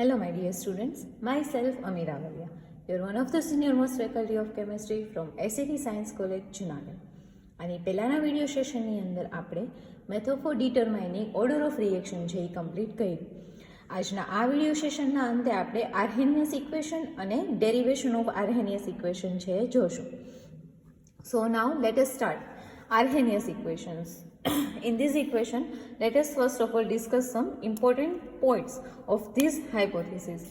Hello, my dear students. Myself, Amira Valia. You're one of the senior most faculty of chemistry from SAT Science College, Junagadh. અને પહેલાના video સેશનની અંદર આપણે method for determining order of reaction છે એ complete કર્યું. આજના આ વિડીયો સેશનના અંતે આપણે આર્હેનિયસ ઇક્વેશન અને ડેરિવેશન ઓફ આર્હેનિયસ ઇક્વેશન છે એ જોશું. So now let us start Arrhenius equations. In this equation, let us first of all discuss some important points of this hypothesis.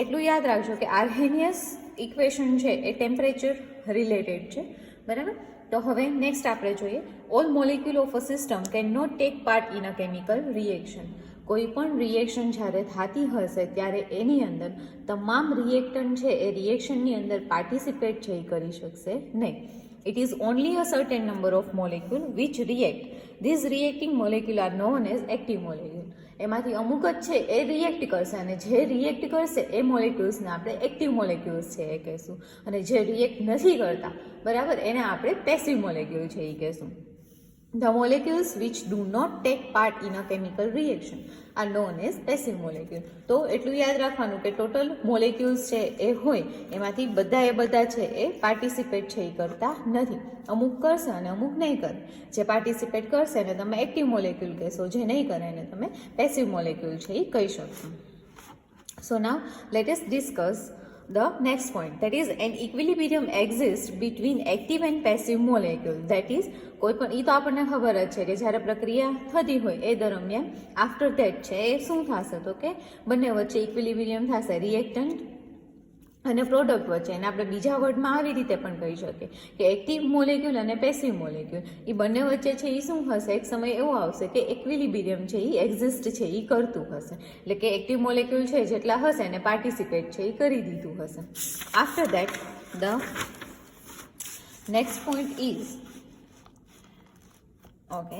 એટલું યાદ રાખજો કે આર્હેનિયસ ઇક્વેશન છે એ ટેમ્પરેચર રિલેટેડ છે, બરાબર. તો હવે નેક્સ્ટ આપણે જોઈએ, all molecule of a system can not take part in a chemical reaction. કોઈ પણ રિએક્શન જ્યારે થતી હશે ત્યારે એની અંદર તમામ રિએક્ટન્ટ છે એ રિએક્શનની અંદર પાર્ટિસિપેટ છે એ કરી શકશે નહીં. It is only a certain number of molecules which react. These reacting molecules are known as active molecules. એમાંથી અમુક જ છે એ રિએક્ટ કરશે અને જે રિએક્ટ કરશે એ મોલેક્યુલ્સને આપણે એક્ટિવ મોલેક્યુલ્સ છે એ કહેશું, અને જે રિએક્ટ નથી કરતા, બરાબર, એને આપણે પેસિવ મોલેક્યુલ છે એ કહેશું. The molecules which do not take part in a chemical reaction are known as passive molecule. તો એટલું યાદ રાખવાનું કે ટોટલ મોલેક્યુલ્સ છે એ હોય એમાંથી બધા છે એ પાર્ટિસિપેટ છે એ કરતા નથી. અમુક કરશે અને અમુક નહીં કરે. જે પાર્ટિસિપેટ કરશે એને તમે એક્ટિવ મોલેક્યુલ કહેશો, જે નહીં કરે એને તમે પેસિવ મોલેક્યુલ છે એ કહી શકશો. So now let us discuss the next point, that is an equilibrium exists between active and passive molecule. That is, કોઈ પણ એ તો આપણને ખબર જ છે કે જ્યારે પ્રક્રિયા થતી હોય એ દરમિયાન આફ્ટર ધેટ છે એ શું થશે, તો કે બંને વચ્ચે ઇક્વિલિબ્રિયમ થશે, રિએક્ટન્ટ અને પ્રોડક્ટ વચ્ચે. એને આપણે બીજા વર્ડમાં આવી રીતે પણ કહી શકીએ કે એક્ટિવ મોલેક્યુલ અને પેસિવ મોલેક્યુલ એ બંને વચ્ચે છે એ શું હશે, એક સમય એવો આવશે કે ઇક્વિલિબ્રિયમ છે એ એક્ઝિસ્ટ છે એ કરતું હશે. એટલે કે એક્ટિવ મોલેક્યુલ છે જેટલા હશે એને પાર્ટિસિપેટ છે એ કરી દીધું હશે. After that the next point is okay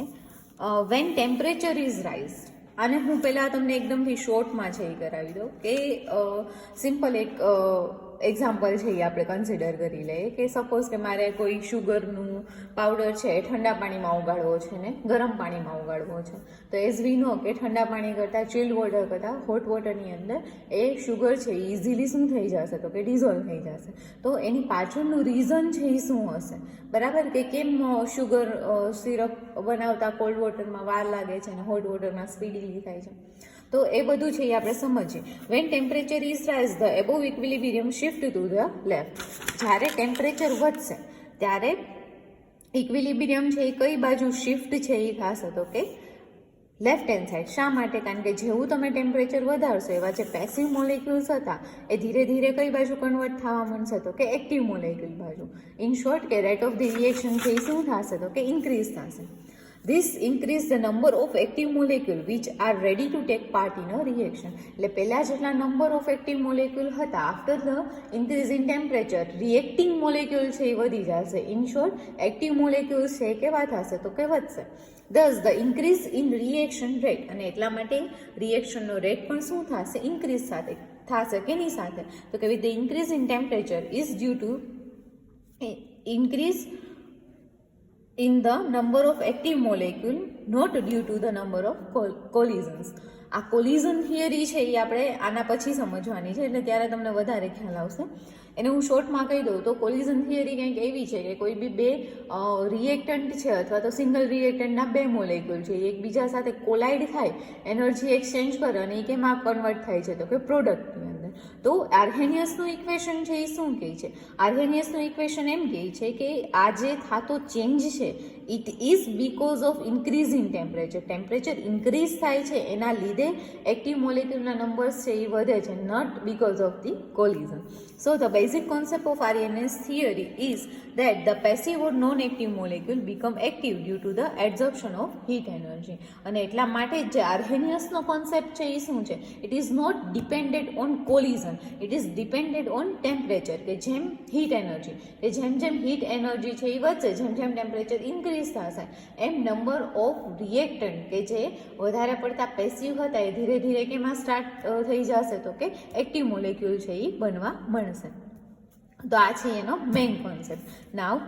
when temperature is rise. અને હું પહેલાં તમને એકદમથી શોર્ટમાં છે એ કરાવી દઉં કે સિમ્પલ એક એક્ઝામ્પલ છે એ આપણે કન્સિડર કરી લઈએ કે સપોઝ કે મારે કોઈ શુગરનું પાવડર છે એ ઠંડા પાણીમાં ઉગાડવો છે ને ગરમ પાણીમાં ઉગાડવો છે. તો એઝ વી નો કે ઠંડા પાણી કરતાં ચિલ્ડ વોટર કરતાં હોટ વોટરની અંદર એ શુગર છે એ ઇઝીલી શું થઈ જશે, તો કે ડિઝોલ્વ થઈ જશે. તો એની પાછળનું રીઝન છે એ શું હશે, બરાબર, કે કેમ શુગર સિરપ બનાવતા કોલ્ડ વોટરમાં વાર લાગે છે અને હોટ વોટરમાં સ્પીડીલી થાય છે. તો એ બધું છે એ આપણે સમજીએ. When temperature is rise the above equilibrium shift to the left. જ્યારે ટેમ્પરેચર વધશે ત્યારે ઇક્વિલિબ્રિયમ છે એ કઈ બાજુ શિફ્ટ છે એ થશે, તો કે લેફ્ટ હેન્ડ સાઇડ. શા માટે? કારણ કે જેવું તમે ટેમ્પરેચર વધારશો એવા જે પેસિવ મોલેક્યુલ્સ હતા એ ધીરે ધીરે કઈ બાજુ કન્વર્ટ થવા માંડશે, તો કે એક્ટિવ મોલેક્યુલ બાજુ. ઇન શોર્ટ કે રેટ ઓફ ધ રિએક્શન છે એ શું થશે, તો કે ઇન્ક્રીઝ થશે. This increase the number of active molecule which are ready to take part in a reaction. એટલે પહેલા જેટલા નંબર ઓફ એક્ટિવ મોલેક્યુલ હતા after the increase in temperature reacting molecule છે એ વધી જશે. ઇન શોર્ટ એક્ટિવ મોલેક્યુલ્સ છે એ કેવા થશે, તો કે વધશે. Thus the increase in reaction rate, અને એટલા માટે રિએક્શનનો રેટ પણ શું થશે, ઇન્ક્રીઝ સાથે થશે. કેની સાથે, તો કે with the increase in temperature is due to increase in the number of active molecule, not due to the number of collisions. આ કોલિઝન થિયરી છે એ આપણે આના પછી સમજવાની છે, એટલે ત્યારે તમને વધારે ખ્યાલ આવશે. એને હું શોર્ટમાં કહી દઉં તો કોલિઝન થિયરી કંઈક એવી છે કે કોઈ બી બે રિએક્ટન્ટ છે અથવા તો સિંગલ રિએક્ટન્ટના બે મોલેક્યુલ છે એ એકબીજા સાથે કોલાઇડ થાય, એનર્જી એક્સચેન્જ કરે અને એ કેમાં કન્વર્ટ થાય છે, તો કે પ્રોડક્ટની અંદર. તો આર્હેનિયસનું ઇક્વેશન છે એ શું કહે છે, આર્હેનિયસનું ઇક્વેશન એમ કહે છે કે આ જે થતો ચેન્જ છે it is because of increase in temperature. Temperature increase થાય છે એના લીધે એક્ટિવ મોલેક્યુલના નંબર્સ છે એ વધે છે, not because of the collision. So the basic concept of Arrhenius theory is that the passive or non-active molecule become active due to the adsorption of heat energy. અને એટલા માટે જે આર્હેનિયસનો કોન્સેપ્ટ છે એ શું છે, it is not depended on collision, it is depended on temperature. કે જેમ હીટ એનર્જી કે જેમ હીટ એનર્જી છે એ વધશે, જેમ ટેમ્પરેચર ઇન્ક્રીઝ થશે એમ નંબર ઓફ રિએક્ટન્ટ કે જે વધારે પડતા પેસિવ હતા એ ધીરે ધીરે કેમાં સ્ટાર્ટ થઈ જશે, તો કે એક્ટિવ મોલેક્યુલ છે એ બનવા મળશે. તો આ છે એનો main concept. Now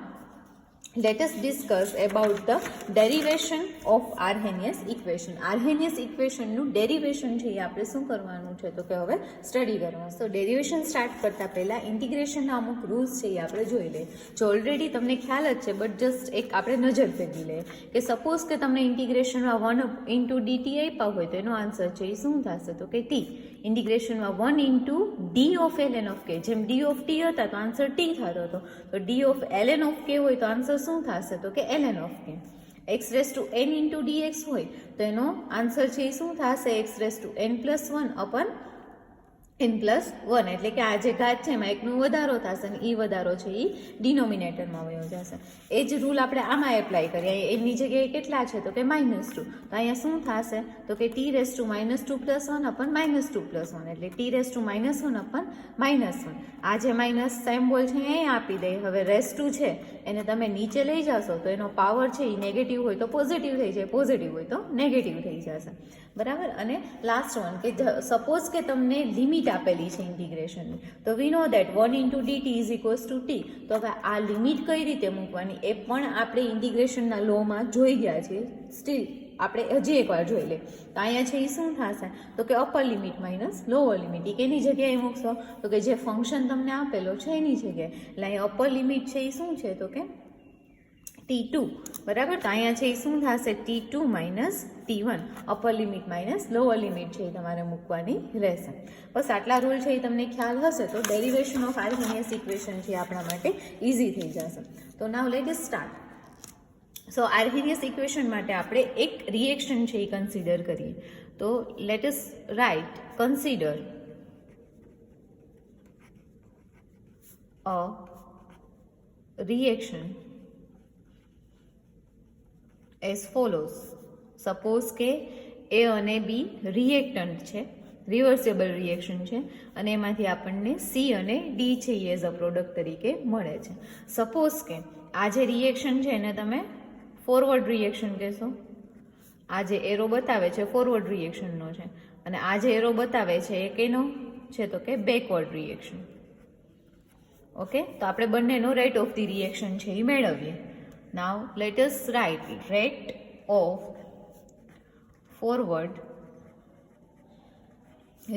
let us discuss about the derivation of Arrhenius equation. Arrhenius equation નું derivation છે એ આપણે શું કરવાનું છે તો કે હવે સ્ટડી કરવાનું. તો ડેરિવેશન સ્ટાર્ટ કરતા પહેલા ઇન્ટિગ્રેશનના અમુક રૂલ્સ છે એ આપણે જોઈ લઈએ. જો ઓલરેડી તમને ખ્યાલ જ છે બટ જસ્ટ એક આપણે નજર ફેરવી લઈએ કે સપોઝ કે તમને ઇન્ટિગ્રેશનમાં 1 ઇન્ટુ ડીટી આપ્યા હોય તો એનો આન્સર છે એ શું થશે તો કે ટી. ઇન્ટિગ્રેશનમાં 1 into D of L N of K, જેમ ડી ઓફ ટી હતા તો આન્સર ટી થતો હતો, તો D of L N of K હોય તો આન્સર શું થશે તો કે L N of K. X raise to N into DX હોય તો એનો આન્સર છે એ શું થશે X raise to N plus 1 upon N plus 1, એટલે કે આ જે ઘાત છે એમાં એકનો વધારો થશે અને એ વધારો છે એ ડિનોમિનેટરમાં વયો જશે. એ જ રૂલ આપણે આમાં એપ્લાય કરીએ. એની જગ્યાએ કેટલા છે તો કે -2, તો અહીંયા શું થશે તો કે T raise to -2 plus 1 અપન -2 plus 1, એટલે ટી રેસ ટુ -1 અપન -1. આ જે માઇનસ સિમ્બોલ છે એ આપી દે. હવે રેસ ટુ છે એને તમે નીચે લઈ જશો તો એનો પાવર છે એ નેગેટિવ હોય તો પોઝિટિવ થઈ જાય, પોઝિટિવ હોય તો નેગેટિવ થઈ જશે, બરાબર. અને લાસ્ટ વન કે સપોઝ કે તમને લિમિટ આપેલી છે ઇન્ટિગ્રેશનની, તો we know that 1 into DT is equals to T. તો હવે આ લિમિટ કઈ રીતે મૂકવાની એ પણ આપણે ઇન્ટિગ્રેશનના લોમાં જોઈ ગયા છીએ. સ્ટીલ આપણે હજી એકવાર જોઈ લે. તો અહીંયા છે એ શું થશે તો કે upper limit minus lower limit. એ કેની જગ્યાએ મૂકશો તો કે જે ફંક્શન તમને આપેલો છે એની જગ્યાએ. એટલે અહીંયા અપર લિમિટ છે એ શું છે તો કે T2, બરાબર. તો અહીંયા છે એ શું થશે T2 minus T1, upper limit minus lower limit છે એ તમારે મૂકવાની રહેશે. બસ આટલા રૂલ છે એ તમને ખ્યાલ હશે તો ડેરિવેશન ઓફ આર્હેનિયસ ઇક્વેશન છે આપણા માટે ઇઝી થઈ જશે. તો નાવ લેટ અસ સ્ટાર્ટ. સો આર્હેનિયસ ઇક્વેશન માટે આપણે એક રિએક્શન છે એ કન્સિડર કરીએ. તો લેટ અસ રાઇટ કન્સિડર અ reaction as follows. સપોઝ કે એ અને બી રિએક્ટન્ટ છે, રિવર્સિબલ રિએક્શન છે અને એમાંથી આપણને સી અને ડી છે એ એઝ અ પ્રોડક્ટ તરીકે મળે છે. સપોઝ કે આ જે રિએક્શન છે એને તમે ફોરવર્ડ રિએક્શન કહેશો. આ જે એરો બતાવે છે ફોરવર્ડ રિએક્શનનો છે અને આ જે એરો બતાવે છે એ કેનો છે તો કે બેકવર્ડ રિએક્શન. ઓકે, તો આપણે બંનેનો રેટ ઓફ ધી રિએક્શન છે એ મેળવીએ. Now let us write rate of forward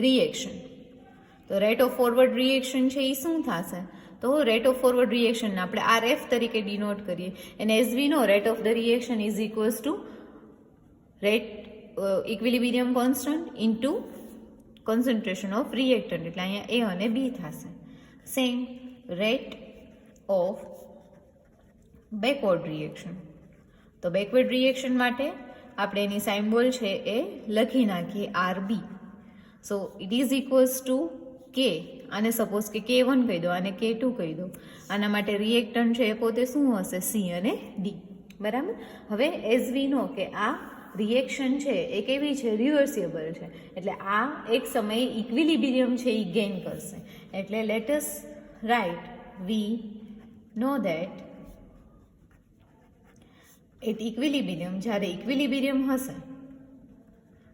reaction. તો રેટ ઓફ ફોરવર્ડ રિએક્શન છે એ શું થશે તો રેટ ઓફ ફોરવર્ડ રિએક્શનને આપણે RF તરીકે ડિનોટ કરીએ. અને as we know rate of the reaction is equals to rate equilibrium constant into concentration of reactant, એટલે અહીંયા એ અને બી થશે. Same rate of backward reaction. તો બેકવર્ડ રિએક્શન માટે આપણે એની સાઇમ્બોલ છે એ લખી નાખીએ RB. So it is equals to કે, આને સપોઝ કે K1 કહી દો, આને K2 કહી દો. આના માટે રિએક્ટન્ટ છે એ પોતે શું હશે સી અને ડી, બરાબર. હવે એઝ વી નો કે આ રિએક્શન છે એ કેવી છે રિવર્સિબલ છે, એટલે આ એક સમયે ઇક્વિલિબ્રિયમ છે એ ગેઇન કરશે. એટલે let us write we know that at equilibrium, જ્યારે ઇક્વિલિબ્રિયમ હશે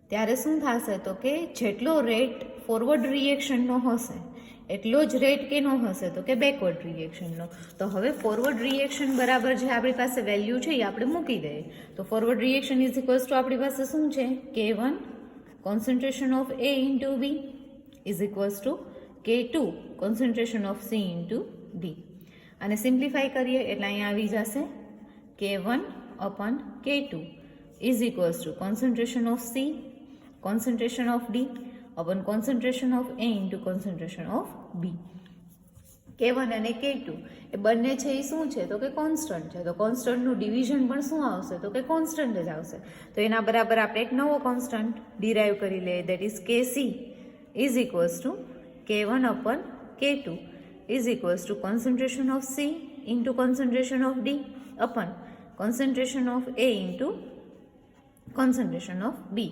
ત્યારે શું થશે તો કે જેટલો રેટ ફોરવર્ડ રિએક્શનનો હશે એટલો જ રેટ કેનો હશે તો કે બેકવર્ડ રિએક્શનનો. તો હવે ફોરવર્ડ રિએક્શન બરાબર જે આપણી પાસે વેલ્યુ છે એ આપણે મૂકી દઈએ. તો forward reaction is equals two આપણી પાસે શું છે K1 concentration of A into B is equals two K2 concentration of C into D. અને સિમ્પ્લિફાઈ કરીએ એટલે અહીંયા આવી જશે K1 upon K2 is equals to concentration of C, concentration of D upon concentration of A into concentration of B. K1 અને K2 એ બંને છે એ શું છે તો કે કોન્સ્ટન્ટ છે. તો કોન્સ્ટન્ટનું ડિવિઝન પણ શું આવશે તો કે કોન્સ્ટન્ટ જ આવશે. તો એના બરાબર આપણે એક નવો કોન્સ્ટન્ટ ડિરાઈવ કરી લઈએ, that is KC is equals to K1 upon K2 is equals to concentration of C into concentration of D upon concentration of A into concentration of B.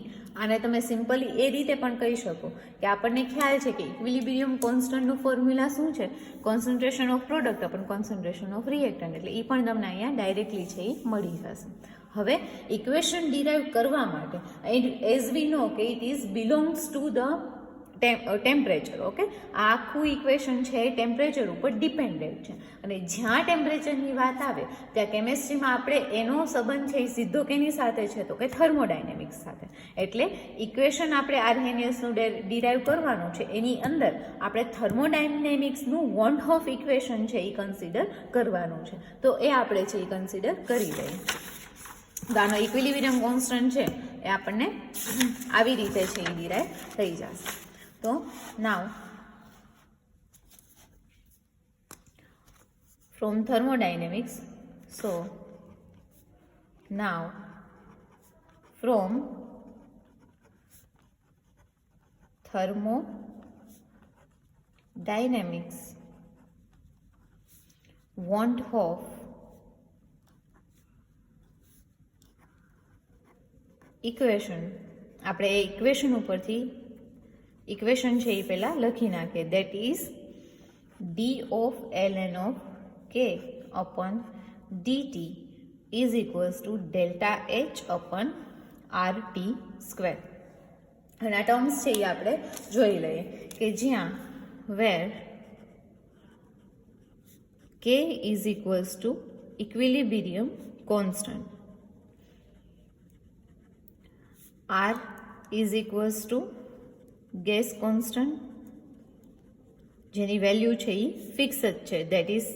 આને તમે સિમ્પલી એ રીતે પણ કહી શકો કે આપણને ખ્યાલ છે કે ઇક્વિલિબ્રિયમ કોન્સ્ટન્ટનું ફોર્મ્યુલા શું છે concentration of product upon concentration of reactant, એટલે એ પણ તમને અહીંયા ડાયરેક્ટલી છે એ મળી જશે. હવે ઇક્વેશન ડિરાઈવ કરવા માટે એઝ વી નો કે it is belongs to the temperature. Okay, આ આખું ઇક્વેશન છે એ ટેમ્પરેચર ઉપર ડિપેન્ડન્ટ છે. અને જ્યાં ટેમ્પરેચરની વાત આવે ત્યાં કેમેસ્ટ્રીમાં આપણે એનો સંબંધ છે એ સીધો કેની સાથે છે તો કે થર્મોડાયનેમિક્સ સાથે. એટલે ઇક્વેશન આપણે આર્હેનિયસનું ડિરાઈવ કરવાનું છે એની અંદર આપણે થર્મોડાયનેમિક્સનું વોન્ટ ઓફ ઇક્વેશન છે એ કન્સિડર કરવાનું છે. તો એ આપણે છે એ કન્સિડર કરી લઈએ. તો આનો ઇક્વિલિબ્રિયમ કોન્સ્ટન્ટ છે એ આપણને આવી રીતે છે એ ડિરાઈવ થઈ જશે. તો નાવ from thermodynamics, so now from thermodynamics want of equation, આપણે એ ઇક્વેશન ઉપરથી ઇક્વેશન છે એ પહેલાં લખી નાખીએ. That is D of L N of K upon DT is equals to delta H upon R T square. અને આ ટર્મ્સ છે એ આપણે જોઈ લઈએ કે જ્યાં where K is equals to equilibrium constant, R is equals to gas constant જેની વેલ્યુ છે એ ફિક્સ જ છે, that is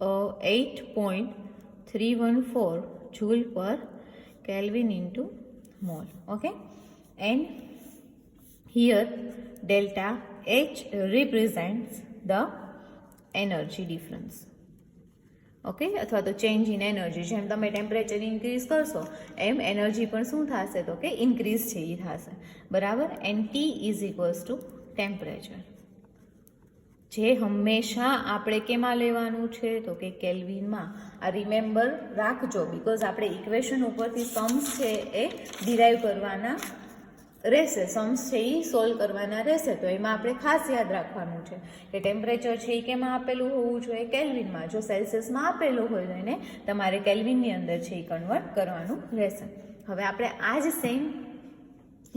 8.314 joule per kelvin into mole. Okay, and here delta H represents the energy difference. Okay, અથવા તો change in energy. જેમ તમે temperature increase કરશો એમ એનર્જી પણ શું થશે તો કે ઇન્ક્રીઝ છે એ થશે. બરાબર. And T is equals two temperature, જે હંમેશા આપણે કેમાં લેવાનું છે તો કે કેલ્વિનમાં. આ રિમેમ્બર રાખજો, બિકોઝ આપણે ઇક્વેશન ઉપરથી સમ્સ છે એ ડિરાઈવ કરવાના રહેશે, સમ્સ છે એ સોલ્વ કરવાના રહેશે. તો એમાં આપણે ખાસ યાદ રાખવાનું છે કે ટેમ્પરેચર છે એ કેમાં આપેલું હોવું જોઈએ? કેલ્વિનમાં. જો સેલ્સિયસમાં આપેલું હોય તો એને તમારે કેલ્વિનની અંદર છે એ કન્વર્ટ કરવાનું રહેશે. હવે આપણે આ જ સેમ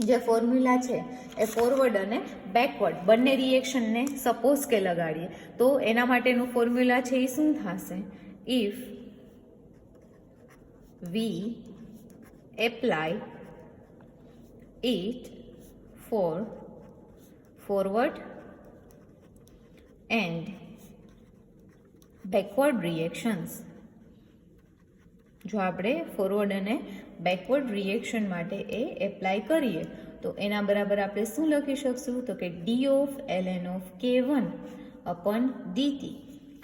જે ફોર્મ્યુલા છે એ ફોરવર્ડ અને બેકવર્ડ બંને રિએક્શનને સપોઝ કે લગાડીએ તો એના માટેનું ફોર્મ્યુલા છે એ શું થશે? If V apply it for forward and backward reactions. જો આપણે ફોરવર્ડ અને બેકવર્ડ રિએક્શન માટે એ એપ્લાય કરીએ તો એના બરાબર આપણે શું લખી શકશું તો કે d of L N of k one upon DT.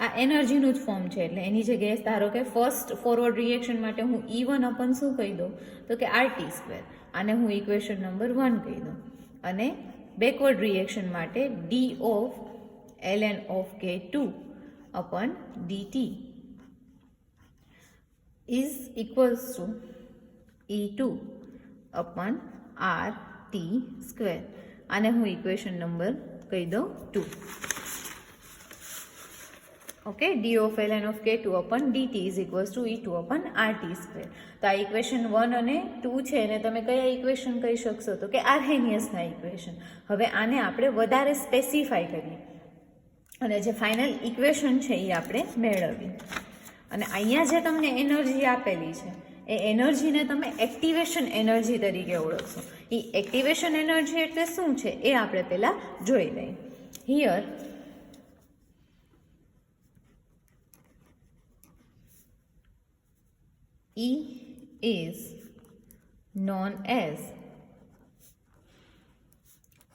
આ એનર્જીનું જ ફોર્મ છે એટલે એની જગ્યાએ ધારો કે ફર્સ્ટ ફોરવર્ડ રિએક્શન માટે હું E1 અપોન શું કહી દઉં તો કે RT સ્ક્વેર. આને હું ઇક્વેશન નંબર 1 કહી દઉં. અને બેકવર્ડ રિએક્શન માટે D of L N of K two upon DT is equals to E2 upon R T square. આને હું ઇક્વેશન નંબર કહી દઉં 2. Okay, D of L N of K two upon DT is equals to E2 upon R T square. તો આ equation 1 અને 2 છે એને તમે કયા ઇક્વેશન કહી શકશો તો કે આર્હેનિયસના ઇક્વેશન. હવે આને આપણે વધારે સ્પેસિફાઈ કરીએ અને જે ફાઇનલ ઇક્વેશન છે એ આપણે મેળવીએ. અને અહીંયા જે તમને એનર્જી આપેલી છે એ એનર્જીને તમે એક્ટિવેશન એનર્જી તરીકે ઓળખશો. એ એક્ટિવેશન એનર્જી એટલે શું છે એ આપણે પહેલાં જોઈ લઈએ. Here E is known as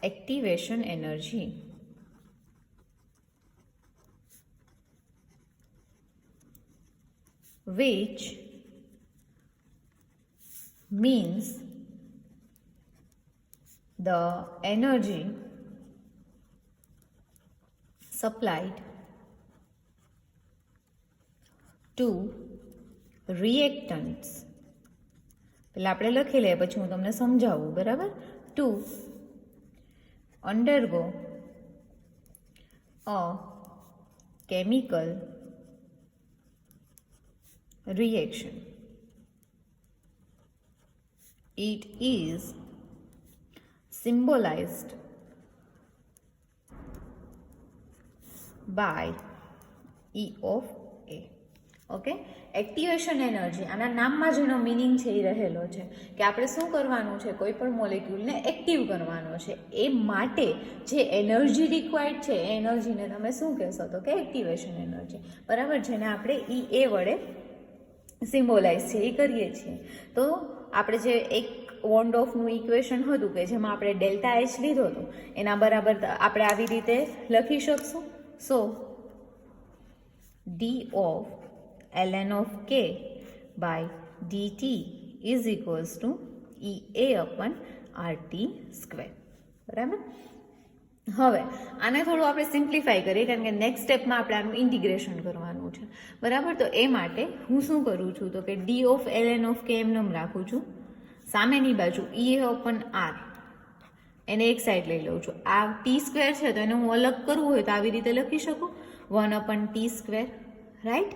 activation energy, which means the energy supplied to reactants. પહેલાં આપણે લખી લઈએ પછી હું તમને સમજાવું. બરાબર. To undergo a chemical reaction. It is symbolized by E of A. Okay, activation energy, આના નામમાં જેનો મિનિંગ છે એ રહેલો છે કે આપણે શું કરવાનું છે, કોઈ પણ મોલેક્યુલને એક્ટિવ કરવાનો છે. એ માટે જે એનર્જી રિક્વાયર્ડ છે એ એનર્જીને તમે શું કહેશો તો કે એક્ટિવેશન એનર્જી, બરાબર, જેને આપણે EA વડે સિમ્બોલાઇઝ છે એ કરીએ છીએ. તો આપણે જે એક વોન્ડ ઓફનું ઇક્વેશન હતું કે જેમાં આપણે ડેલ્ટા એચ લીધો હતો એના બરાબર આપણે આવી રીતે લખી શકશું. સો d of ln of k by dt is equals to EA upon RT square. બરાબર. હવે આને થોડું આપણે સિમ્પ્લિફાઈ કરીએ કારણ કે નેક્સ્ટ સ્ટેપમાં આપણે આનું ઇન્ટિગ્રેશન કરવાનું છે, બરાબર. તો એ માટે હું શું કરું છું તો કે d of ln of k એમ રાખું છું, સામેની બાજુ EA upon R એને એક સાઈડ લઈ લઉં છું. આ t સ્ક્વેર છે તો એને હું અલગ કરવું હોય તો આવી રીતે લખી શકું 1/t સ્ક્વેર, રાઈટ.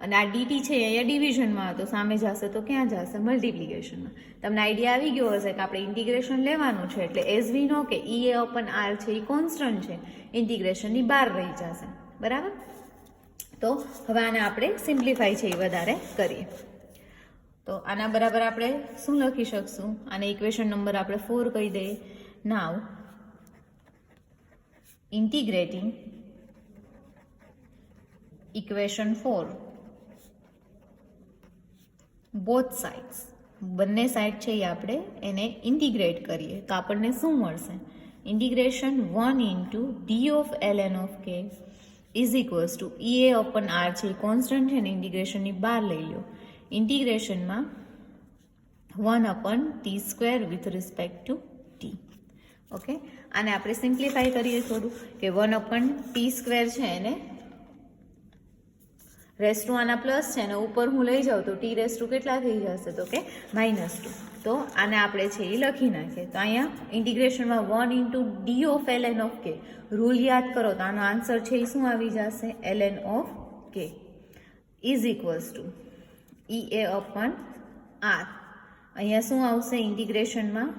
અને આ ડીટી છે અહીંયા ડિવિઝનમાં હતો, સામે જશે તો ક્યાં જશે, મલ્ટિપ્લિકેશનમાં. તમને આઈડિયા આવી ગયો હશે કે આપણે ઇન્ટિગ્રેશન લેવાનું છે એટલે એઝ વી નો કે EA upon R છે એ કોન્સ્ટન્ટ છે, ઇન્ટિગ્રેશનની બહાર રહી જશે, બરાબર. તો હવે આને આપણે સિમ્પ્લિફાઈ છે એ વધારે કરીએ. તો આના બરાબર આપણે શું લખી શકશું, આને ઇક્વેશન નંબર આપણે 4 કહી દઈએ. નાવ ઇન્ટિગ્રેટિંગ ઇક્વેશન 4 બોથ સાઇડ્સ, બંને સાઈડ છે એ આપણે એને ઇન્ટિગ્રેટ કરીએ તો આપણને શું મળશે, integration 1 into D of ln of K is equals to EA upon R છે કોન્સ્ટન્ટ છે ને ઇન્ટિગ્રેશનની બહાર લઈ લો, ઇન્ટિગ્રેશનમાં 1/t square with respect to t. Okay, આને આપણે સિમ્પ્લિફાઈ કરીએ થોડું કે 1/t સ્ક્વેર છે એને રેસ ટુ આના પ્લસ છે અને ઉપર હું લઈ જાઉં તો ટી રેસ ટુ કેટલા થઈ જશે તો કે -2. તો આને આપણે છે એ લખી નાખીએ. તો અહીંયા ઇન્ટિગ્રેશનમાં 1 into D of ln of કે, રૂલ યાદ કરો તો આનો આન્સર છે એ શું આવી જશે, ln of K is equals to EA upon R. અહીંયા શું આવશે, ઇન્ટિગ્રેશનમાં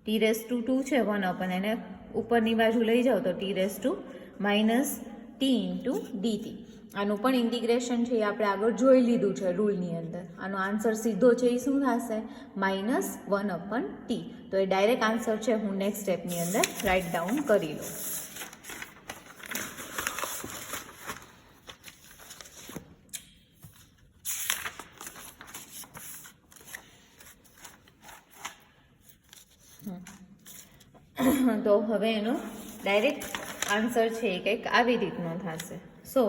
ટી રેસ ટુ 2 છે 1 એને ઉપરની બાજુ લઈ જાઓ તો T raise to -t into dt. આનું પણ ઇન્ટિગ્રેશન છે એ આપણે આગળ જોઈ લીધું છે રૂલની અંદર. આનો આન્સર સીધો છે એ શું થશે, -1/t. તો એ ડાયરેક્ટ આન્સર છે હું નેક્સ્ટ સ્ટેપની અંદર રાઇટ ડાઉન કરી લઉં. તો હવે એનો ડાયરેક્ટ આન્સર છે એ કંઈક આવી રીતનો થશે. સો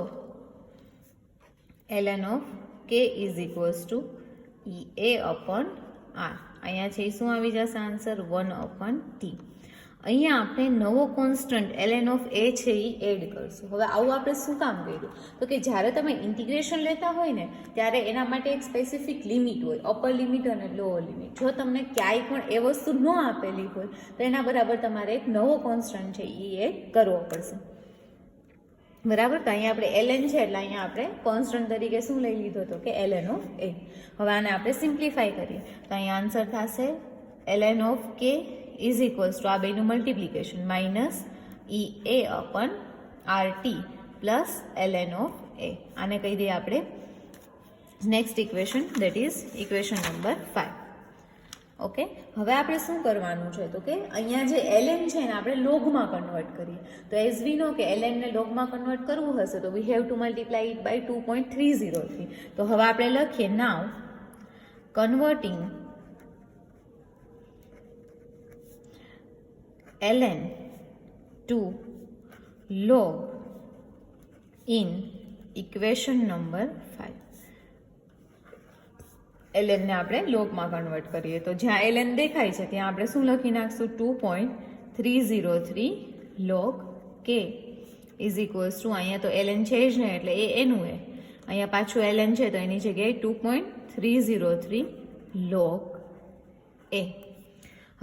ln of k is equals to EA upon R. અહીંયા છે શું આવી જશે આન્સર 1/t. અહીંયા આપણે નવો કોન્સ્ટન્ટ ln of a છે એ એડ કરશું. હવે આવું આપણે શું કામ કર્યું તો કે જ્યારે તમે ઇન્ટિગ્રેશન લેતા હોય ને ત્યારે એના માટે એક સ્પેસિફિક લિમિટ હોય, અપર લિમિટ અને લોઅર લિમિટ. જો તમને ક્યાંય પણ એ વસ્તુ ન આપેલી હોય તો એના બરાબર તમારે એક નવો કોન્સ્ટન્ટ છે એ એડ કરવો પડશે, બરાબર. તો અહીંયા આપણે ln છે એટલે અહીંયા આપણે કોન્સ્ટન્ટ તરીકે શું લઈ લીધો તો કે ln of a. હવે આને આપણે સિમ્પ્લિફાઈ કરીએ તો અહીંયા આન્સર થશે ln of k is equals two આ બેનું multiplication -EA upon RT plus ln of a. આને કહી દઈએ આપણે next equation, that is equation number 5. Okay, હવે આપણે શું કરવાનું છે તો કે અહીંયા જે ln છે એને આપણે લોગમાં કન્વર્ટ કરીએ. તો એઝ વી નો કે ln ને લોગમાં કન્વર્ટ કરવું હશે તો we have to multiply it by 2.303. તો હવે આપણે લખીએ now converting ln to log in equation number 5. ln ને આપણે લોગમાં કન્વર્ટ કરીએ તો જ્યાં ln દેખાય છે ત્યાં આપણે શું લખી નાખશું 2.303 log k is equals two અહીંયા તો ln છે જ ને એટલે એ એનું એ અહીંયા પાછું ln છે તો એની જગ્યાએ 2.303 log a.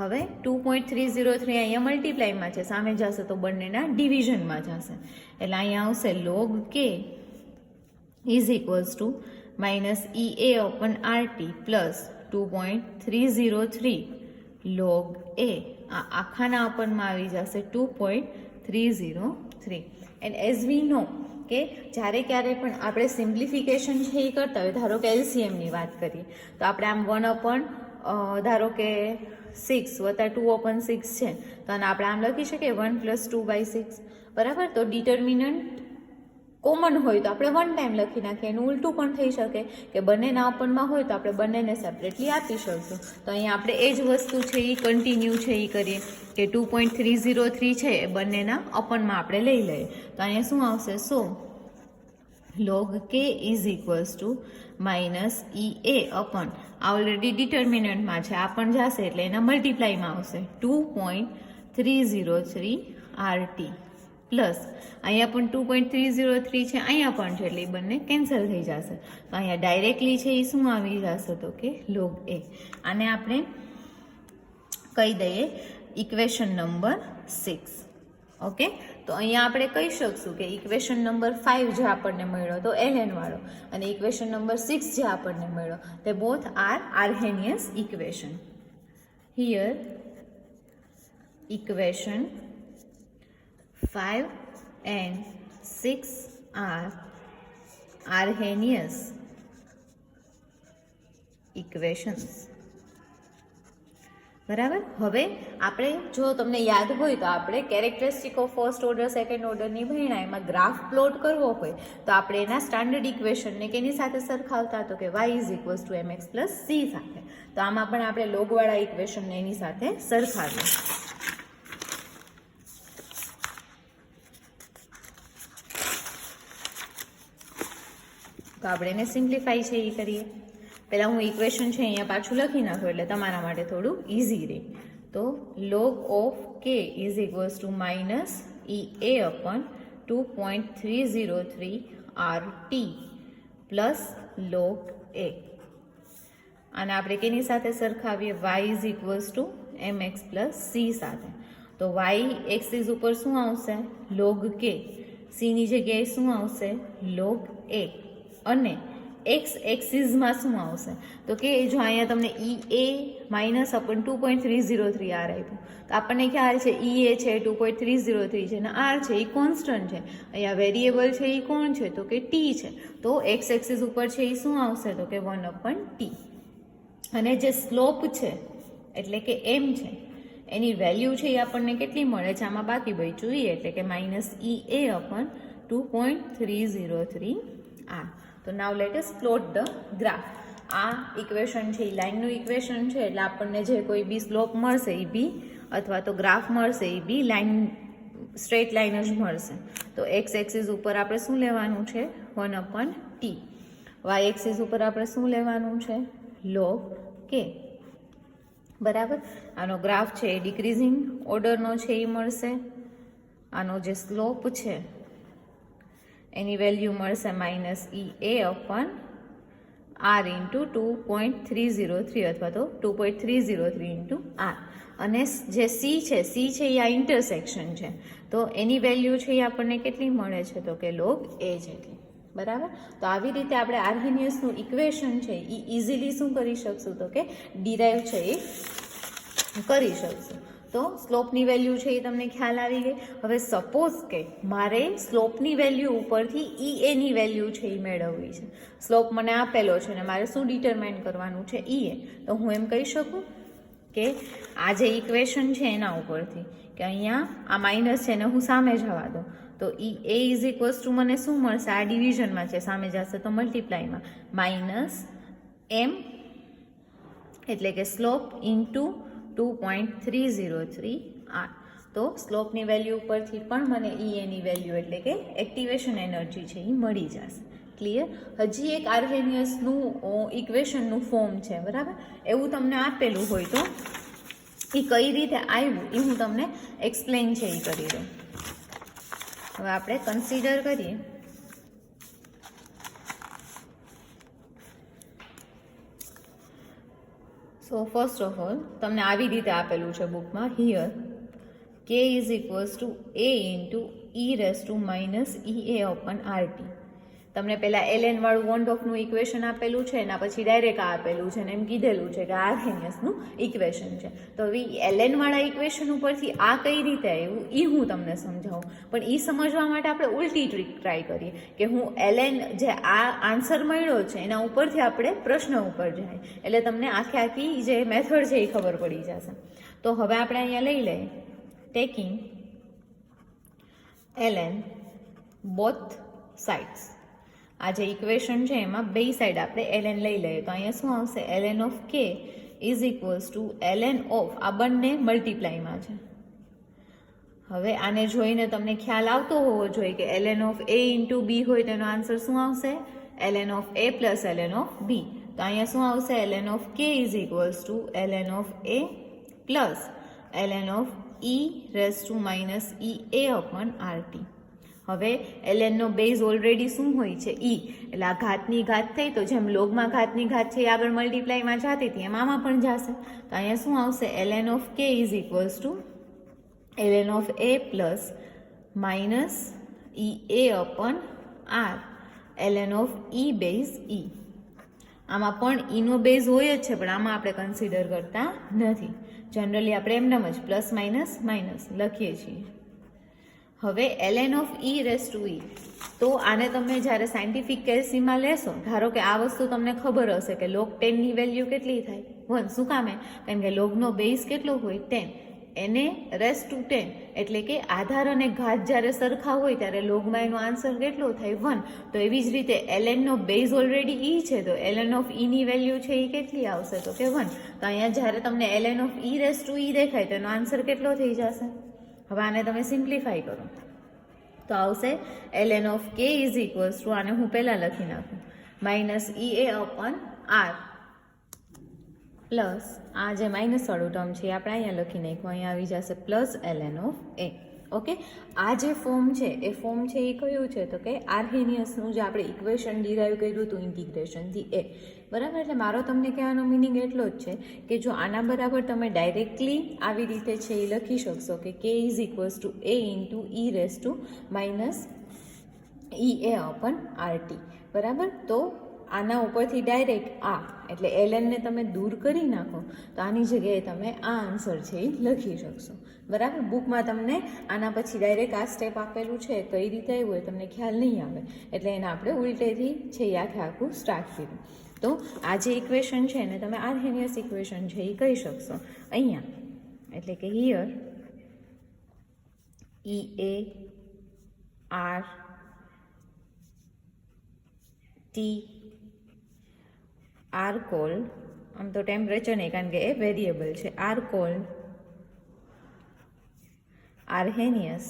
હવે 2.303 અહીંયા મલ્ટીપ્લાયમાં છે, સામે જશે તો બંનેના ડિવિઝનમાં જશે એટલે અહીંયા આવશે log k is equals to -EA upon RT plus 2.303 log a. આ આખાના અપનમાં આવી જશે 2.303 2.303 એન્ડ એઝ વી નો કે જ્યારે ક્યારે પણ આપણે સિમ્પ્લિફિકેશન છે એ કરતા હોય, ધારો કે એલસીએમની વાત કરીએ તો આપણે આમ 1 ધારો કે 6 વત્તા 2/6 છે તો આને આપણે આમ લખી શકીએ 1 + 2/6, બરાબર. તો ડિટર્મિનન્ટ કોમન હોય તો આપણે 1 ટાઈમ લખી નાખીએ. એનું ઉલટું પણ થઈ શકે કે બંનેના અપનમાં હોય તો આપણે બંનેને સેપરેટલી આપી શકશું. તો અહીંયા આપણે એ જ વસ્તુ છે એ કન્ટિન્યુ છે એ કરીએ કે 2.303 છે એ બંનેના અપનમાં આપણે લઈ લઈએ. તો અહીંયા શું આવશે? So log k is equals to minus E A upon આ ઓલરેડી ડિટર્મિનન્ટમાં છે, આ પણ જશે એટલે એના મલ્ટીપ્લાયમાં આવશે 2.303 RT પ્લસ અહીંયા પણ 2.303 છે, અહીંયા પણ છે એટલે એ બંને કેન્સલ થઈ જશે. તો અહીંયા ડાયરેક્ટલી છે એ શું આવી જશે તો કે log a. આને આપણે કહી દઈએ ઇક્વેશન નંબર 6. ઓકે, તો અહીંયા આપણે કહી શકશું કે ઇક્વેશન નંબર 5 જે આપણને મળ્યો તો ln વાળો અને ઇક્વેશન નંબર 6 જે આપણને મળ્યો તે both are Arrhenius equation. Here equation 5 and 6 are Arrhenius equations. બરાબર. હવે આપણે જો તમને યાદ હોય તો આપણે characteristic of first order second ઓર્ડરની ભણ્યા, એમાં ગ્રાફ પ્લોટ કરવો હોય તો આપણે એના સ્ટાન્ડર્ડ ઇક્વેશનને કેની સાથે સરખાવતા તો કે y = mx + c સાથે. તો આમાં પણ આપણે લોગવાળા ઇક્વેશનને એની સાથે સરખાવીએ. તો આપણે એને સિમ્પ્લિફાઈ છે એ કરીએ. પહેલાં હું ઇક્વેશન છે અહીંયા પાછું લખી નાખું એટલે તમારા માટે થોડું ઇઝી રહે. તો log of k is equals to minus E A upon 2.303 RT plus log a. અને આપણે કેની સાથે સરખાવીએ? y is equals to mx + c સાથે. તો y એક્સિસ ઉપર શું આવશે? log k. c ની જગ્યાએ શું આવશે? log a. અને એક્સ એક્સિસમાં શું આવશે તો કે જો અહીંયા તમને ઈ એ માઇનસ અપન 2.303 આર આપ્યું તો આપણને ખ્યાલ છે ઈ એ છે 2.303 છે અને આર છે એ કોન્સ્ટન્ટ છે. અહીંયા વેરિયેબલ છે એ કોણ છે તો કે ટી છે. તો એક્સ એક્સિસ ઉપર છે એ શું આવશે તો કે 1/t. અને જે સ્લોપ છે એટલે કે એમ છે એની વેલ્યુ છે એ આપણને કેટલી મળે છે આમાં બાકી બચ્યું એ એટલે કે minus E A upon 2.303 R. તો નાવ let us plot the graph. આ ઇક્વેશન છે એ લાઇનનું ઇક્વેશન છે એટલે આપણને જે કોઈ બી સ્લોપ મળશે એ બી અથવા તો ગ્રાફ મળશે એ બી લાઇન સ્ટ્રેટ લાઇન જ મળશે. તો એક્સ એક્સિસ ઉપર આપણે શું લેવાનું છે? 1/t. વાય એક્સિસ ઉપર આપણે શું લેવાનું છે? log k. બરાબર. આનો ગ્રાફ છે એ ડિક્રીઝિંગ ઓર્ડરનો છે એ મળશે. આનો જે સ્લોપ છે એની વેલ્યુ મળશે minus E A અપન R into 2.303 અથવા તો 2.303 ઇન્ટુ આર. અને જે સી છે એ આ ઇન્ટરસેક્શન છે તો એની વેલ્યુ છે એ આપણને કેટલી મળે છે તો કે log a જેટલી. બરાબર. તો આવી રીતે આપણે આર્હેનિયસનું ઇક્વેશન છે એ ઇઝીલી શું કરી શકશું તો કે ડિરાઈવ છે એ કરી શકશું. તો સ્લોપની વેલ્યુ છે એ તમને ખ્યાલ આવી ગઈ. હવે સપોઝ કે મારે સ્લોપની વેલ્યુ ઉપરથી ઈ એની વેલ્યુ છે એ મેળવવી છે. સ્લોપ મને આપેલો છે અને મારે શું ડિટરમાઇન કરવાનું છે? ઈ એ. તો હું એમ કહી શકું કે આ જે ઇક્વેશન છે એના ઉપરથી કે અહીંયા આ માઇનસ છે ને હું સામે જવા દઉં તો ઈ એ ઇઝ ઇક્વલ્સ ટુ મને શું મળશે? આ ડિવિઝનમાં છે સામે જશે તો મલ્ટીપ્લાયમાં માઇનસ એમ એટલે કે સ્લોપ ઇન્ટુ 2.303 આર. તો સ્લોપની વેલ્યુ ઉપરથી પણ મને ઈ એની વેલ્યુ એટલે કે એક્ટિવેશન એનર્જી છે એ મળી જશે. ક્લિયર? હજી એક આર્હેનિયસનું ઇક્વેશનનું ફોર્મ છે. બરાબર. એવું તમને આપેલું હોય તો એ કઈ રીતે આવ્યું એ હું તમને એક્સપ્લેન છે એ કરી દઉં. હવે આપણે કન્સિડર કરીએ સો ફર્સ્ટ ઓફ ઓલ તમને આવી રીતે આપેલું છે બુકમાં. Here k is equals to a into e raise to minus E A upon RT. તમને પહેલાં એલએન વાળું વોન્ટ ઓફનું ઇક્વેશન આપેલું છે, એના પછી ડાયરેક્ટ આ આપેલું છે, અને એમ કીધેલું છે કે આર્હેનિયસનું ઇક્વેશન છે. તો હવે એલએન વાળા ઇક્વેશન ઉપરથી આ કઈ રીતે આવ્યું એ હું તમને સમજાવું. પણ એ સમજવા માટે આપણે ઉલટી ટ્રીક ટ્રાય કરીએ કે હું એલએન જે આ આન્સર મળ્યો છે એના ઉપરથી આપણે પ્રશ્ન ઉપર જાય, એટલે તમને આખી જે મેથડ છે એ ખબર પડી જશે. તો હવે આપણે અહીંયા લઈ લઈએ ટેકિંગ ln બોથ સાઇડ્સ. આ જે ઇક્વેશન છે એમાં બે સાઈડ આપણે ln લઈ લઈએ, તો અહીંયા શું આવશે ln of k is equals to ln of, આ બંને મલ્ટીપ્લાયમાં છે. હવે આને જોઈને તમને ખ્યાલ આવતો હોવો જોઈએ કે ln of a into b હોય તેનો આન્સર શું આવશે ln of a plus ln of b. તો અહીંયા શું આવશે ln of k is equals to ln of a plus ln of e raise to minus e a upon rt. હવે ln નો બેઝ ઓલરેડી શું હોય છે e, એટલે આ ઘાતની ઘાત થઈ, તો જેમ લોગમાં ઘાતની ઘાત છે એ આગળ મલ્ટીપ્લાયમાં જતી હતી એમ આમાં પણ જશે. તો અહીંયા શું આવશે ln of k is equals to ln of a plus minus e a upon r ln of e base e. આમાં પણ ઈનો બેઝ હોય જ છે, પણ આમાં આપણે કન્સિડર કરતા નથી. જનરલી આપણે એમનેમ જ પ્લસ માઇનસ માઇનસ લખીએ છીએ. હવે ln of e raise two e, તો આને તમે જ્યારે સાયન્ટિફિક કેસીમાં લેશો, ધારો કે આ વસ્તુ તમને ખબર હશે કે log 10 ની વેલ્યુ કેટલી થાય 1. શું કામે? કારણ કે લોગનો બેઝ કેટલો હોય 10, એને રેસ ટુ 10, એટલે કે આધાર અને ઘાત જ્યારે સરખા હોય ત્યારે લોગમાં એનો આન્સર કેટલો થાય 1. તો એવી જ રીતે ln નો બેઝ ઓલરેડી e છે, તો ln ઓફ e ની વેલ્યુ છે એ કેટલી આવશે તો કે 1. તો અહીંયા જ્યારે તમને ln of e raise two e દેખાય તો એનો આન્સર કેટલો થઈ જશે. હવે આને તમે સિમ્પ્લિફાઈ કરો તો આવશે ln of k is equals two, આને હું પહેલાં લખી નાખું, minus ea upon r plus આ જે માઇનસ વાળું ટર્મ છે આપણે અહીંયા લખી નાખ્યું, અહીંયા આવી જશે plus ln of a. Okay, આ જે ફોર્મ છે એ ફોર્મ છે એ કયું છે તો કે આર્હેનિયસનું જે આપણે ઇક્વેશન ડિરાઈવ કર્યું હતું ઇન્ટિગ્રેશનથી એ, બરાબર. એટલે મારો તમને કહેવાનો મિનિંગ એટલો જ છે કે જો આના બરાબર તમે ડાયરેક્ટલી આવી રીતે છે એ લખી શકશો કે k is equals to a into e raise to minus e a અપન rt, બરાબર. તો આના ઉપરથી ડાયરેક્ટ આ એટલે ln ને તમે દૂર કરી નાખો તો આની જગ્યાએ તમે આ આન્સર છે એ લખી શકશો, બરાબર. બુકમાં તમને આના પછી ડાયરેક્ટ આ સ્ટેપ આપેલું છે, કઈ રીતે આવ્યું હોય તમને ખ્યાલ નહીં આવે, એટલે એને આપણે ઉલટેથી છે એ આખું સ્ટાર્ટ કર્યું. તો આ જે ઇક્વેશન છે ને તમે આર્હેનિયસ ઇક્વેશન છે એ કહી શકશો અહીંયા, એટલે કે here e a r t are called, આમ તો ટેમ્પરેચર નહીં કારણ કે એ વેરિયેબલ છે, are called Arrhenius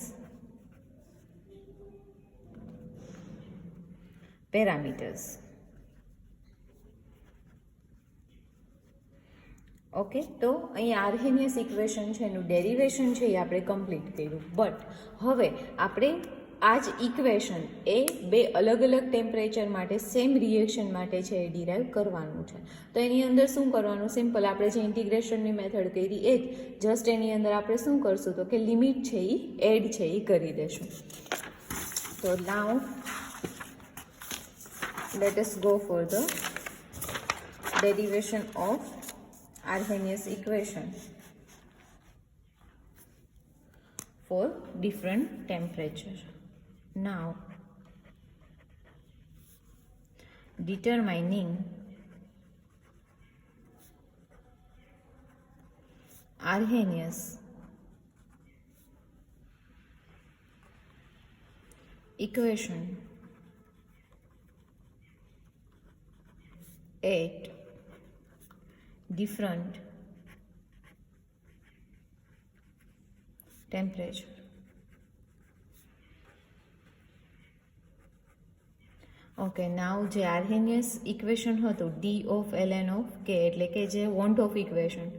parameters. Okay, તો અહીં આર્હેનિયસ ઇક્વેશન છે એનું ડેરિવેશન છે એ આપણે કમ્પ્લીટ કર્યું. બટ હવે આપણે આ જ ઇક્વેશન એ બે અલગ અલગ ટેમ્પરેચર માટે સેમ રિએક્શન માટે છે એ ડિરાઈવ કરવાનું છે. તો એની અંદર શું કરવાનું, સિમ્પલ આપણે જે ઇન્ટિગ્રેશનની મેથડ કરી એ જ જસ્ટ એની અંદર આપણે શું કરશું તો કે લિમિટ છે એ એડ છે એ કરી દેશું. તો now let us go for the derivation of Arrhenius equation for different temperature. Now determining Arrhenius equation at different temperature. Okay, now જે આર્હેનિયસ ઇક્વેશન હતું d of ln of k એટલે કે જે want of equation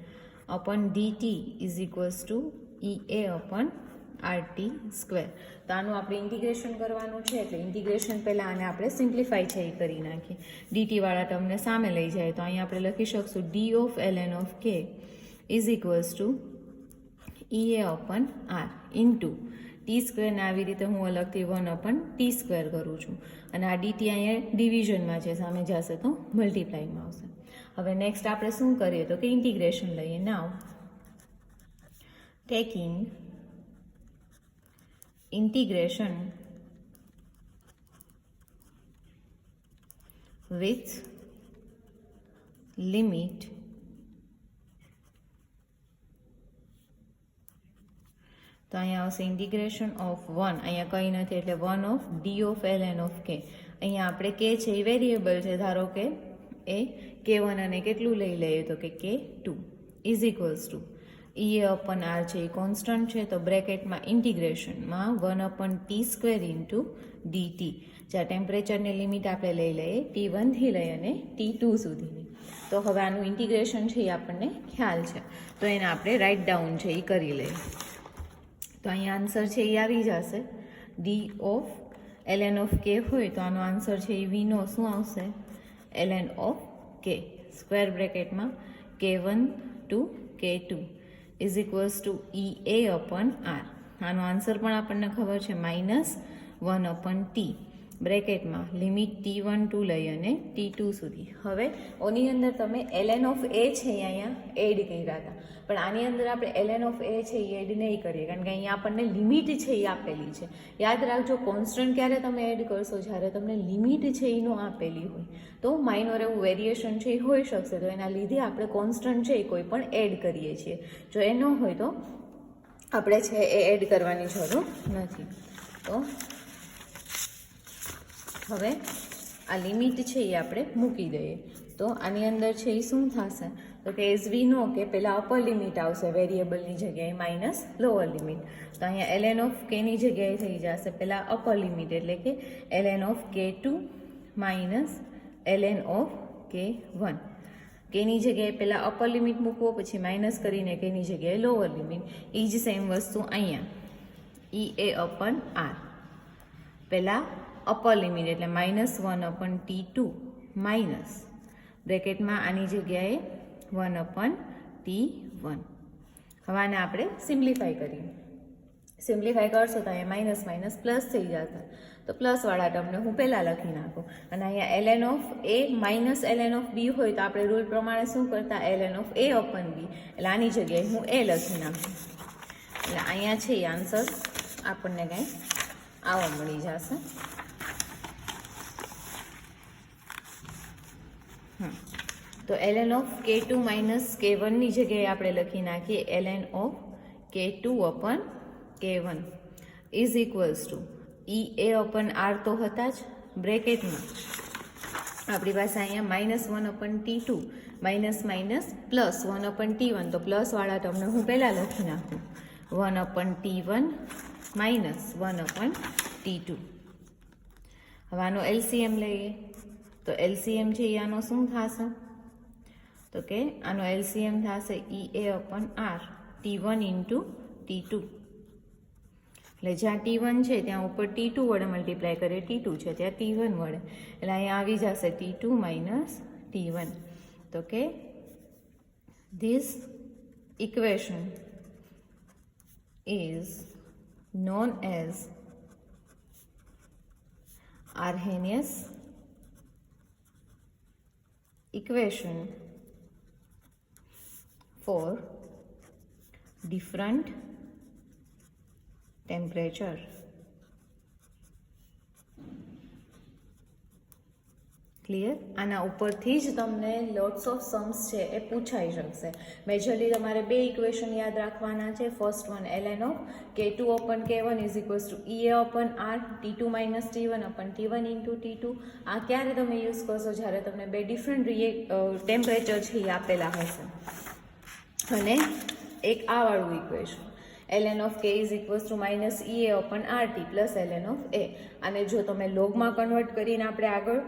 upon dt is equals to ea upon rt square. તો આનું આપણે integration કરવાનું છે, એટલે ઇન્ટિગ્રેશન પહેલાં આને આપણે સિમ્પ્લિફાઈ છે એ કરી નાખીએ. dt વાળા ટર્મને સામે લઈ જાય તો અહીંયા આપણે લખી શકશું d of ln of k is equals to ea upon r into T સ્ક્વેરને આવી રીતે હું અલગથી 1/t² કરું છું, અને આ dt અહીંયા ડિવિઝનમાં છે, સામે જશે તો મલ્ટીપ્લાયમાં આવશે. હવે નેક્સ્ટ આપણે શું કરીએ તો કે ઇન્ટિગ્રેશન લઈએ. નાવ ટેકિંગ integration with limit તો અહીંયા આવશે ઇન્ટિગ્રેશન ઓફ 1, અહીંયા કંઈ નથી એટલે 1 of D of ln of કે. અહીંયા આપણે કે છે એ વેરિયેબલ છે, ધારો કે એ k1 અને કેટલું લઈ લઈએ તો કે k2 is equals two E/r છે એ કોન્સ્ટન્ટ છે, તો બ્રેકેટમાં ઇન્ટિગ્રેશનમાં 1/t² ઇન્ટુ dt, જ્યાં ટેમ્પરેચરની લિમિટ આપણે લઈ લઈએ T1 થી લઈ અને T2 સુધીની. તો હવે આનું ઇન્ટિગ્રેશન છે એ આપણને ખ્યાલ છે, તો એને આપણે રાઇટ ડાઉન છે એ કરી લઈએ. તો અહીંયા આન્સર છે એ આવી જશે D of ln of K હોય તો આનો આન્સર છે એ વીનો શું આવશે ln ઓફ કે સ્ક્વેર બ્રેકેટમાં k1 to k2 is equals to EA/r. આનો આન્સર પણ આપણને ખબર છે -1/t બ્રેકેટમાં લિમિટ T1 ટુ લઈ અને T2 સુધી. હવે ઓની અંદર તમે ln ઓફ a છે એ અહીંયા એડ કર્યા હતા, પણ આની અંદર આપણે ln ઓફ a છે એ એડ નહીં કરીએ, કારણ કે અહીંયા આપણને લિમિટ છે એ આપેલી છે. યાદ રાખજો, કોન્સ્ટન્ટ ક્યારે તમે એડ કરશો જ્યારે તમને લિમિટ છે એનો આપેલી હોય, તો માઇનોર એવું વેરિએશન છે એ હોઈ શકશે, તો એના લીધે આપણે કોન્સ્ટન્ટ છે એ કોઈ પણ એડ કરીએ છીએ. જો એ ન હોય તો આપણે છે એ એડ કરવાની જરૂર નથી. તો હવે આ લિમિટ છે એ આપણે મૂકી દઈએ. તો આની અંદર છે એ શું થશે તો કે એઝ વી નો કે પહેલાં અપર લિમિટ આવશે વેરિયેબલની જગ્યાએ માઇનસ લોઅર લિમિટ. તો અહીંયા ln ઓફ કેની જગ્યાએ થઈ જશે પહેલાં અપર લિમિટ, એટલે કે ln of k2 minus ln of k1. કેની જગ્યાએ પહેલાં અપર લિમિટ મૂકવો, પછી માઇનસ કરીને કેની જગ્યાએ લોઅર લિમિટ. એ જ સેમ વસ્તુ અહીંયા EA/r પહેલાં અપર લિમિટ એટલે -1/t2 માઇનસ બ્રેકેટમાં આની જગ્યાએ 1/t1. હવે આને આપણે સિમ્પ્લિફાઈ કરીએ. સિમ્પ્લિફાઈ કરશો તો અહીંયા માઇનસ માઇનસ પ્લસ થઈ જશે, તો પ્લસવાળા ટર્મને હું પહેલાં લખી નાખું. અને અહીંયા ln of a minus ln of b હોય તો આપણે રૂલ પ્રમાણે શું કરતા ln ઓફ a/b, એટલે આની જગ્યાએ હું a લખી નાખું. એટલે અહીંયા છે એ આન્સર આપણને કંઈ આવો મળી જશે. તો ln of k2 minus k1 ની જગ્યાએ આપણે લખી નાખીએ ln of k2/k1 is equals to EA/r તો હતા જ, બ્રેકેટમાં આપણી પાસે અહીંયા -1/t2 minus minus plus 1/t1, તો પ્લસવાળા ટર્મને હું પહેલાં લખી નાખું 1/t1 માઇનસ 1/t2. હવે આનો LCM લઈએ તો LCM છે એ આનો શું થશે તો કે આનો LCM થશે EA/r T1 ઇન્ટુ T2. એટલે જ્યાં T1 છે ત્યાં ઉપર T2 વડે મલ્ટીપ્લાય કરીએ, T2 છે ત્યાં T1 વડે, એટલે અહીંયા આવી જશે T2 માઇનસ T1. તો કે this equation is known as Arrhenius equation for different temperature. Clear? આના ઉપરથી જ તમને લોટ્સ ઓફ સમ્સ છે એ પૂછાઈ શકશે. મેજરલી તમારે બે ઇક્વેશન યાદ રાખવાના છે. First one ln of k2/k1 is equals to EA/r T2 minus T1/T1 into T2. આ ક્યારે તમે યુઝ કરશો? જ્યારે તમને બે ડિફરન્ટ ટેમ્પરેચર છે એ આપેલા હશે. અને એક આ વાળું equation ln of k is equals to minus EA/RT plus ln of a. અને જો તમે લોગમાં કન્વર્ટ કરીને આપણે આગળ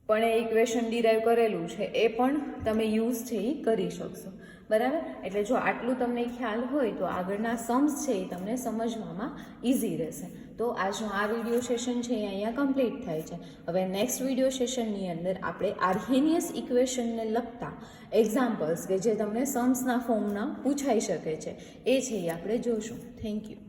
પણ એ ઇક્વેશન ડિરાઈવ કરેલું છે એ પણ તમે યુઝ છે એ કરી શકશો. બરાબર? એટલે જો આટલું તમને ખ્યાલ હોય તો આગળના સમ્સ છે એ તમને સમજવામાં ઇઝી રહેશે. તો આજનો આ વિડીયો સેશન છે એ અહીંયા કમ્પ્લીટ થાય છે. હવે નેક્સ્ટ વિડીયો સેશનની અંદર આપણે આર્હેનિયસ ઇક્વેશનને લગતા એક્ઝામ્પલ્સ કે જે તમને સમ્સના ફોર્મના પૂછાઈ શકે છે એ છે એ આપણે જોશું. Thank you.